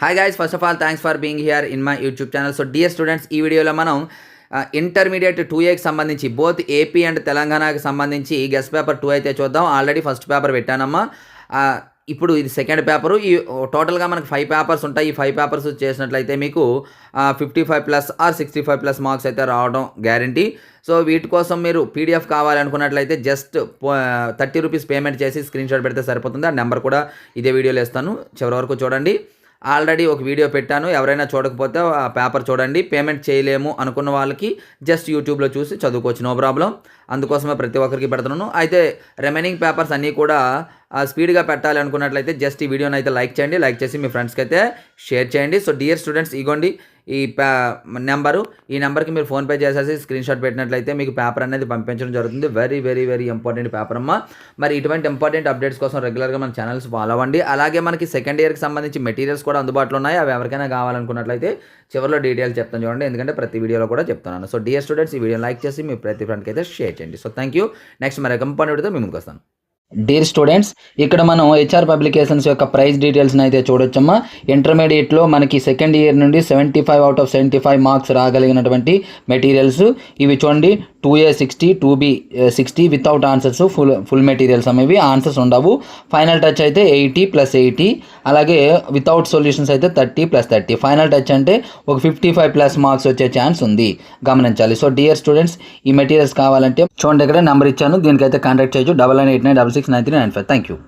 Hi guys, first of all thanks for being here in my YouTube channel. So dear students, ఈ వీడియోలో మనం intermediate 2Aకి సంబంధించి both AP and తెలంగాణకి సంబంధించి guest paper 2 అయితే చూద్దాం. ఆల్రెడీ ఫస్ట్ పేపర్ పెట్టానమ్మా. ఇప్పుడు ఇది సెకండ్ పేపరు. ఈ టోటల్గా మనకు 5 పేపర్స్ ఉంటాయి. ఈ 5 పేపర్స్ చేసినట్లయితే మీకు 55+ ఆర్ 65+ మార్క్స్ అయితే రావడం గ్యారంటీ. సో వీటి కోసం మీరు పీడిఎఫ్ కావాలనుకున్నట్లయితే జస్ట్ 30 రూపీస్ పేమెంట్ చేసి స్క్రీన్ షాట్ పెడితే సరిపోతుంది. ఆ నెంబర్ కూడా ఇదే వీడియోలో ఇస్తాను, చివరి వరకు చూడండి. ఆల్రెడీ ఒక వీడియో పెట్టాను, ఎవరైనా చూడకపోతే ఆ పేపర్ చూడండి. పేమెంట్ చేయలేము అనుకున్న వాళ్ళకి జస్ట్ యూట్యూబ్లో చూసి చదువుకోవచ్చు, నో ప్రాబ్లం. అందుకోసమే ప్రతి ఒక్కరికి పెడుతున్నాను. అయితే రిమైనింగ్ పేపర్స్ అన్నీ కూడా స్పీడ్గా పెట్టాలి అనుకున్నట్లయితే జస్ట్ ఈ వీడియోని అయితే లైక్ చేయండి. లైక్ చేసి మీ ఫ్రెండ్స్కి అయితే షేర్ చేయండి. సో డియర్ స్టూడెంట్స్, ఇగోండి ఈ నెంబరు. ఈ నెంబర్కి మీరు ఫోన్పే చేసేసి స్క్రీన్ షాట్ పెట్టినట్లయితే మీకు పేపర్ అనేది పంపించడం జరుగుతుంది. Very very very important paper అమ్మ. మరి ఇటువంటి ఇంపార్టెంట్ అప్డేట్స్ కోసం రెగ్యులర్గా మన ఛానల్స్ ఫాలో అవ్వండి. అలాగే మనకి సెకండ్ ఇయర్కి సంబంధించి మెటీరియల్స్ కూడా అందుబాటులో ఉన్నాయి. అవి ఎవరికైనా కావాలనుకున్నట్లయితే చివరిలో డీటెయిల్స్ చెప్తాను చూడండి, ఎందుకంటే ప్రతి వీడియోలో కూడా చెప్తున్నాను. సో డియర్ స్టూడెంట్స్, ఈ వీడియో లైక్ చేసి మీ ప్రతి ఫ్రెండ్కి అయితే షేర్ చేయండి. So thank you. నెక్స్ట్ మరి ఇంపార్టెంట్ వీడియోతో మీ ముందుకు వస్తాను. డియర్ స్టూడెంట్స్, ఇక్కడ మనం హెచ్ఆర్ పబ్లికేషన్స్ యొక్క ప్రైస్ డీటెయిల్స్ని అయితే చూడొచ్చమ్మా. ఇంటర్మీడియట్లో మనకి సెకండ్ ఇయర్ నుండి 75 out of 75 మార్క్స్ రాగలిగినటువంటి మెటీరియల్స్ ఇవి చూడండి. 2A 60, 2B 60 without answers, full materials అనేవి ఆన్సర్స్ ఉండవు. ఫైనల్ టచ్ అయితే 80+80, అలాగే వితౌట్ సొల్యూషన్స్ అయితే 30+30. ఫైనల్ టచ్ అంటే ఒక 55+ మార్క్స్ వచ్చే ఛాన్స్ ఉంది, గమనించాలి. సో డియర్ స్టూడెంట్స్, ఈ మెటీరియల్స్ కావాలంటే చూడండి, ఇక్కడ నెంబర్ ఇచ్చాను, దీనికైతే కాంటాక్ట్ చేయొచ్చు 9989669395. Thank you.